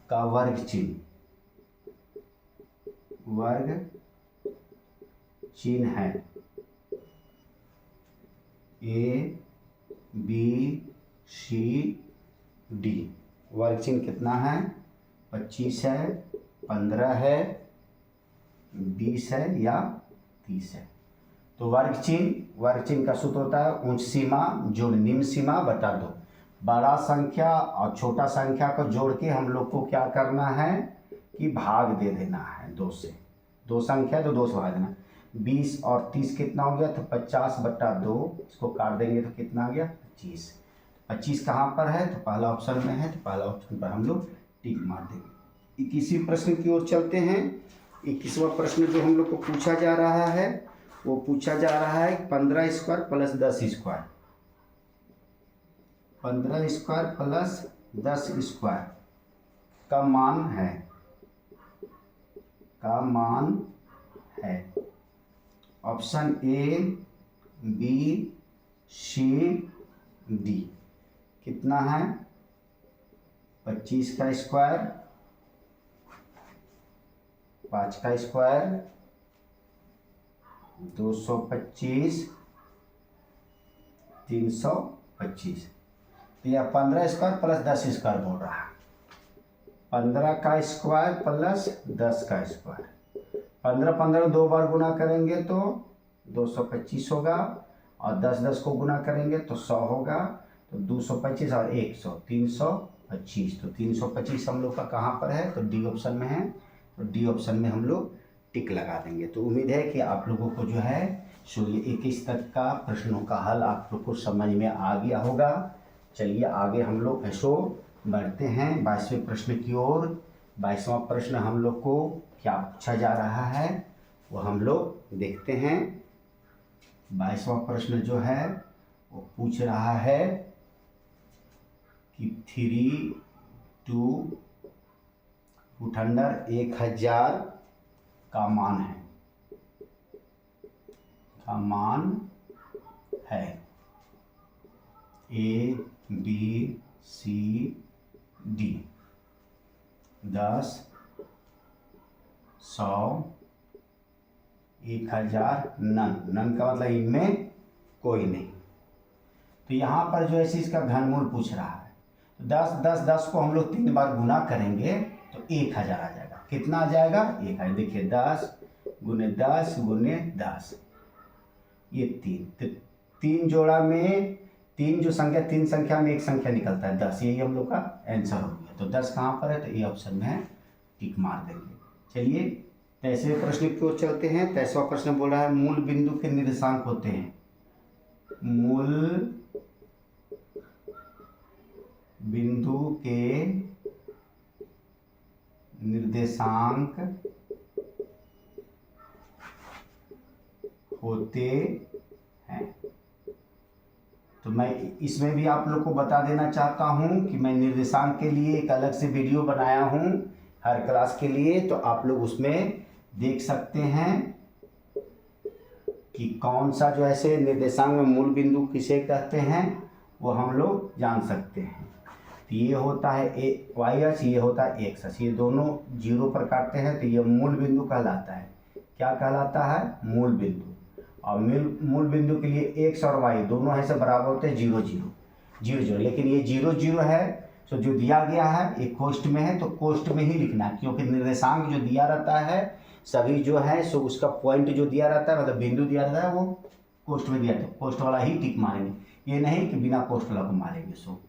का वर्ग चिन्ह है ए बी सी डी। वर्ग चिन्ह कितना है? 25 है, 15 है, 20 है या 30 है। तो वर्ग चिन्ह का सूत्र होता है उच्च सीमा जोड़ निम्न सीमा बटा 2। बड़ा संख्या और छोटा संख्या को जोड़ के हम लोग को क्या करना है कि भाग दे देना है 2 से। 2 संख्या तो 2 से भाग देना। 20 और 30 कितना हो गया? तो 50 बटा 2, इसको काट देंगे तो कितना आ गया? 25। 25 कहाँ पर है? तो पहला ऑप्शन में है, तो पहला ऑप्शन पर हम लोग टिक मार देंगे। 21वें प्रश्न की ओर चलते हैं। 21वां प्रश्न जो हम लोग को पूछा जा रहा है वो पूछा जा रहा है 15 square plus 10 square. 15 square plus 10 square का मान है option A B C D. कितना है? 25 का स्क्वायर, 5 का स्क्वायर, 225, 325। तो यह 15 स्क्वायर प्लस 10 स्क्वायर बोल रहा है। 15 का स्क्वायर प्लस 10 का स्क्वायर। 15 2 बार गुना करेंगे तो 225 होगा और 10 को गुना करेंगे तो 100 होगा। तो 225 और 100 325। तो 325 हम लोग का कहाँ पर है? तो डी ऑप्शन में है। तो डी ऑप्शन में हम लोग टिक लगा देंगे। तो उम्मीद है कि आप लोगों को जो है सो ये 21 तक का प्रश्नों का हल आप लोग को समझ में आ गया होगा। चलिए आगे हम लोग ऐसो बढ़ते हैं 22वें प्रश्न की ओर। 22वां प्रश्न हम लोग को क्या पूछा जा रहा है वो हम लोग देखते हैं। 22वां प्रश्न जो है वो पूछ रहा है कि 3 2 1000 का मान है A B C D. 10 100 1000 none का मतलब इनमें कोई नहीं। तो यहाँ पर जो है इसका घनमूल पूछ रहा है। तो 10 को हम लोग 3 बार गुना करेंगे तो 1000 आ जाएगा। कितना आ जाएगा? 1000। देखिए 10 गुने 10 गुने 10 ये 3। तो 3 जोड़ा में 3 संख्या में एक संख्या निकलता है 10। यही हम लोग का आंसर हो गया। तो 10 कहाँ पर है? तो ये ऑप्शन में है, टिक मार देंगे। चलिए 23वें प्रश्न की ओर चलते हैं। 23वां प्रश्न बोल रहा है मूल बिंदु के निर्देशांक होते हैं। मूल बिंदु के निर्देशांक होते हैं। तो मैं इसमें भी आप लोग को बता देना चाहता हूं कि मैं निर्देशांक के लिए एक अलग से वीडियो बनाया हूं हर क्लास के लिए। तो आप लोग उसमें देख सकते हैं कि कौन सा जो ऐसे निर्देशांक में मूल बिंदु किसे कहते हैं वो हम लोग जान सकते हैं। तो ये होता है वाई अक्ष, ये होता है एक्स अक्ष। ये दोनों 0 पर काटते हैं तो ये मूल बिंदु कहलाता है। क्या कहलाता है? मूल बिंदु। और मूल बिंदु के लिए एक्स और वाई दोनों ऐसे बराबर होते हैं 0 0। जीरो जीरो, लेकिन ये जीरो जीरो है तो जो दिया गया है ये कोष्ठ में है तो कोष्ठ में ही लिखना है, क्योंकि निर्देशांक जो दिया रहता है सभी जो है सो उसका पॉइंट जो दिया रहता है मतलब बिंदु दिया रहता है वो कोष्ठ में दिया, तो कोष्ठ वाला ही टिक मारेंगे, ये नहीं कि बिना कोष्ठ वाला को मारेंगे। सो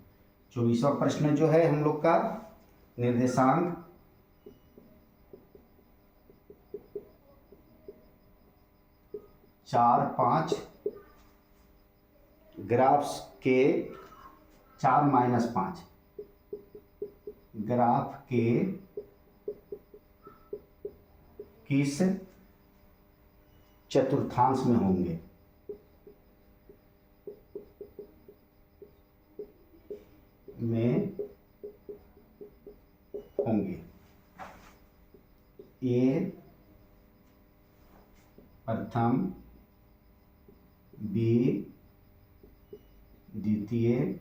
24वां प्रश्न जो है हम लोग का निर्देशांक चार पाँच ग्राफ्स के 4-5 ग्राफ के किस चतुर्थांश में होंगे। ए प्रथम, बी द्वितीय,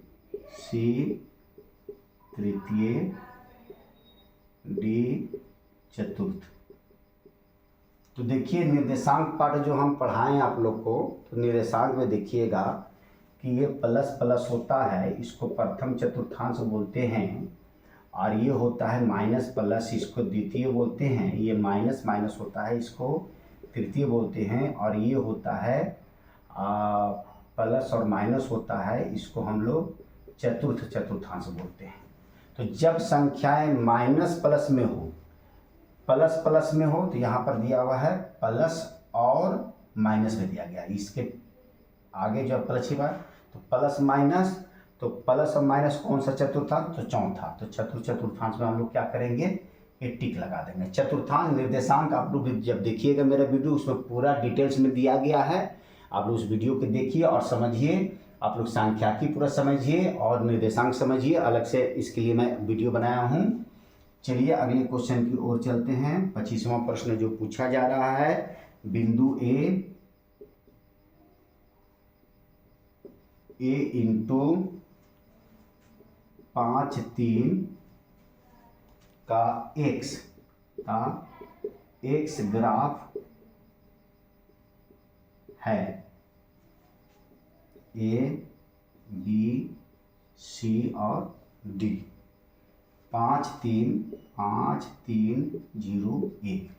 सी तृतीय, डी चतुर्थ। तो देखिए निर्देशांक पाठ जो हम पढ़ाएं आप लोग को, तो निर्देशांक में देखिएगा कि ये प्लस प्लस होता है, इसको प्रथम चतुर्थांश बोलते हैं, और ये होता है माइनस प्लस, इसको द्वितीय बोलते हैं। ये माइनस माइनस होता है, इसको तृतीय बोलते हैं, और ये होता है प्लस और माइनस होता है, इसको हम लोग चतुर्थांश बोलते हैं। तो जब संख्याएं माइनस प्लस में हो, प्लस प्लस में हो, तो यहाँ पर दिया हुआ है प्लस और माइनस में दिया गया, इसके आगे जो प्लस ही बात, तो प्लस माइनस, तो प्लस और माइनस कौन सा चतुर्थांश, तो चौथा। तो चतुर्थांश में हम लोग क्या करेंगे, ये टिक लगा देंगे। चतुर्थांश निर्देशांक आप लोग जब देखिएगा मेरा वीडियो, उसमें पूरा डिटेल्स में दिया गया है, आप लोग उस वीडियो को देखिए और समझिए, आप लोग सांख्यिकी पूरा समझिए और निर्देशांक समझिए, अलग से इसके लिए मैं वीडियो बनाया हूँ। चलिए अगले क्वेश्चन की ओर चलते हैं। 25वां प्रश्न जो पूछा जा रहा है, बिंदु ए इंटू 5 3 का एक्स ग्राफ है, ए बी सी और डी। 5 3 5 3 0 1,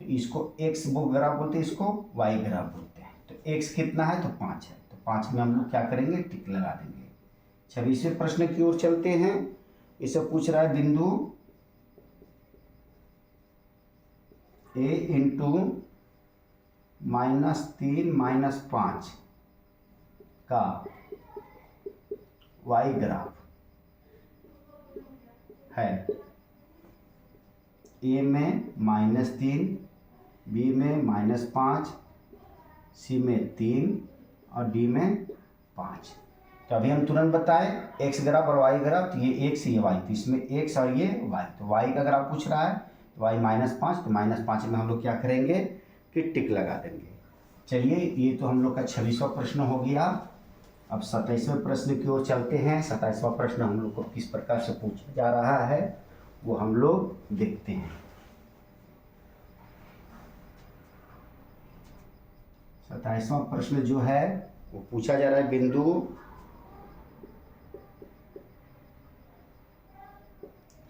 तो इसको एक्स ग्राफ बोलते हैं, इसको वाई ग्राफ बोलते हैं। तो एक्स कितना है, तो 5 है, तो 5 में हम लोग क्या करेंगे, टिक लगा देंगे। 26वें प्रश्न की ओर चलते हैं। इसे पूछ रहा है बिंदु ए इंटू -3 -5 का वाई ग्राफ है, ए में -3, बी में -5, सी में 3 और डी में 5। तो अभी हम तुरंत बताएं एक्स ग्राफ और वाई ग्राफ, तो ये एक्स ये वाई, तो इसमें एक्स और ये वाई, तो वाई का ग्राफ पूछ रहा है, तो वाई -5, तो -5 में हम लोग क्या करेंगे कि टिक लगा देंगे। चलिए ये तो हम लोग का 26वां प्रश्न हो गया। अब 27वें प्रश्न की ओर चलते हैं। 27वां प्रश्न हम लोग को किस प्रकार से पूछा जा रहा है वो हम लोग देखते हैं। 27वां प्रश्न जो है वो पूछा जा रहा है, बिंदु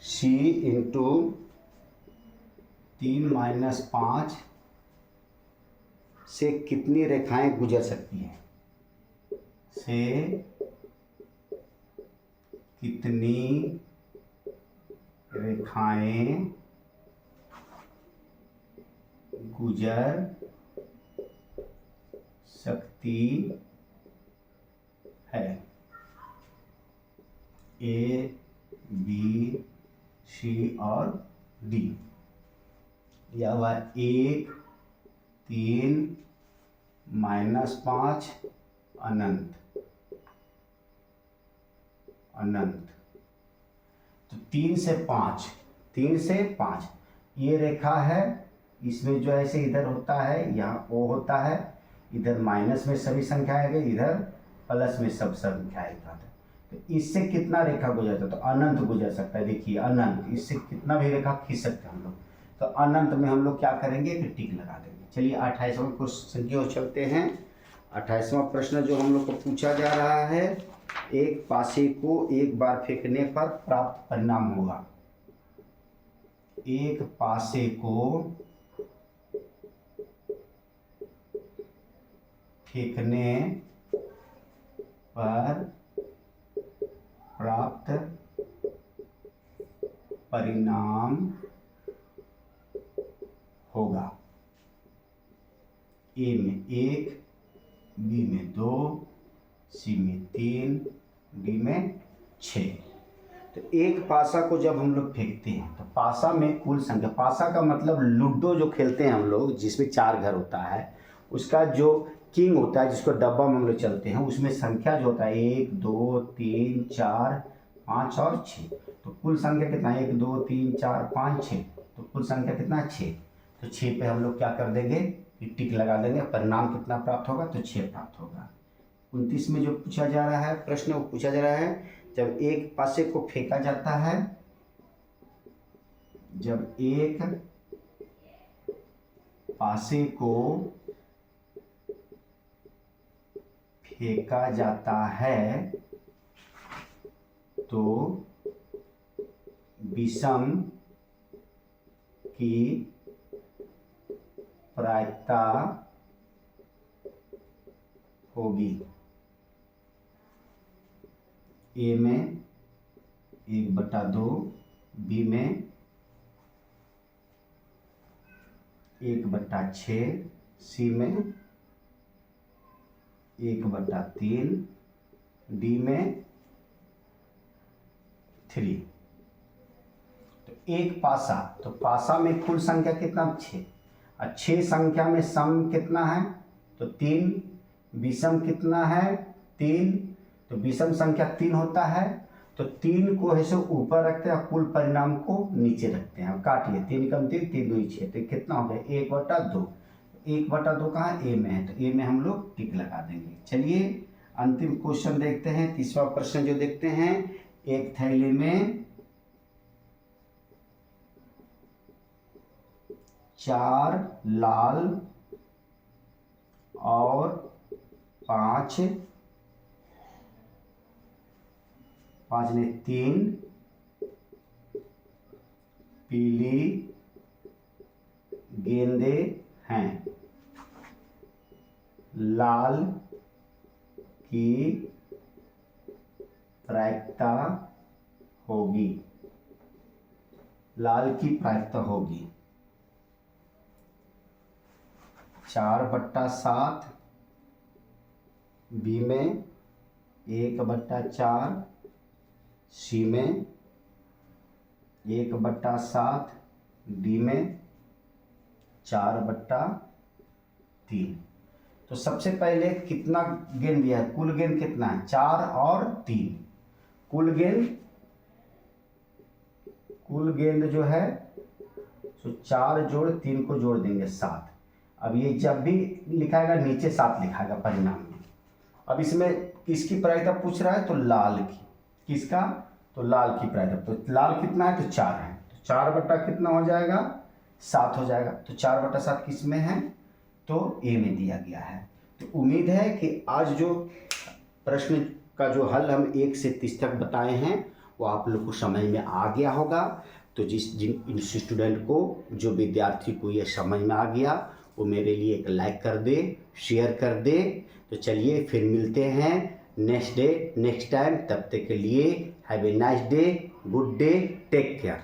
सी इंटू 3 - 5 से कितनी रेखाएं गुजर सकती हैं, से कितनी रेखाएं गुजर सकती है, ए बी सी और डी। या हुआ 1 3 -5 अनंत तो 3 से 5 ये रेखा है, इसमें जो ऐसे इधर होता है, यहाँ ओ होता है, इधर माइनस में सभी संख्याएं गई, इधर प्लस में सब संख्याएं था। तो इससे कितना रेखा गुजरता है, तो अनंत गुजर सकता है। देखिए अनंत, इससे कितना भी रेखा खींच सकते हैं हम लोग, तो अनंत में हम लोग क्या करेंगे कि टिक लगा देंगे। चलिए 28वें क्वेश्चन की ओर चलते हैं। 28वां प्रश्न जो हम लोग को पूछा जा रहा है, एक पासे को एक बार फेंकने पर प्राप्त परिणाम होगा। एक पासे को फेंकने पर प्राप्त परिणाम होगा। ए में 1, बी में 2, सी में 3, डी में 6। तो एक पासा को जब हम लोग फेंकते हैं तो पासा में कुल संख्या, पासा का मतलब लूडो जो खेलते हैं हम लोग जिसमें 4 घर होता है, उसका जो किंग होता है जिसको डब्बा में हम लोग चलते हैं, उसमें संख्या जो होता है 1 2 3 4 5 और 6। तो कुल संख्या कितना है? 1 2 3 4 5 6। तो कुल संख्या कितना? 6। तो 6 पे हम लोग क्या कर देंगे? टिक लगा देंगे। परिणाम कितना प्राप्त होगा? तो 6 प्राप्त होगा। 29 में जो पूछा जा रहा है प्रश्न, वो पूछा जा रहा है जब एक पासे को फेंका जाता है, जब एक पासे को फेंका जाता है तो विषम की प्रायिकता होगी। ए में 1/2, बी में 1/6, सी में 1/3, डी में 3। तो एक पासा, तो पासा में कुल संख्या कितना? 6। और 6 संख्या में सम कितना है? तो 3। विषम कितना है? 3। तो विषम संख्या 3 होता है। तो 3 को ऐसे ऊपर रखते हैं, कुल परिणाम को नीचे रखते हैं। काटिए, 3 कम 3, 3 2 6। तो कितना हो गया? 1/2। 1/2 कहाँ? ए में है, तो ए में हम लोग टिक लगा देंगे। चलिए अंतिम क्वेश्चन देखते हैं। 30वां प्रश्न जो देखते हैं, एक थैली में 4 लाल और 5 ने 3 पीली गेंदे हैं। लाल की प्रायिकता होगी। लाल की प्रायिकता होगी 4/7, बी में 1/4, सी में 1/7, डी में 4/3। तो सबसे पहले कितना गेंद दिया है? कुल गेंद कितना है? 4 और 3। कुल गेंद जो है तो 4 जोड़ 3 को जोड़ देंगे 7। अब ये जब भी लिखाएगा नीचे 7 लिखाएगा परिणाम में। अब इसमें किसकी प्रायिकता पूछ रहा है? तो लाल की। किसका? तो लाल की प्रायिकता। तो लाल कितना है? तो 4 है। तो 4 कितना हो जाएगा? 7 हो जाएगा। तो 4/7 किस में है? तो ए में दिया गया है। तो उम्मीद है कि आज जो प्रश्न का जो हल हम 1 से 30 तक बताए हैं वो आप लोग को समझ में आ गया होगा। तो जिन स्टूडेंट को, जो विद्यार्थी को ये समझ में आ गया, वो मेरे लिए एक लाइक कर दे, शेयर कर दे। तो चलिए फिर मिलते हैं नेक्स्ट टाइम। तब तक के लिए have a nice day, good day, take care.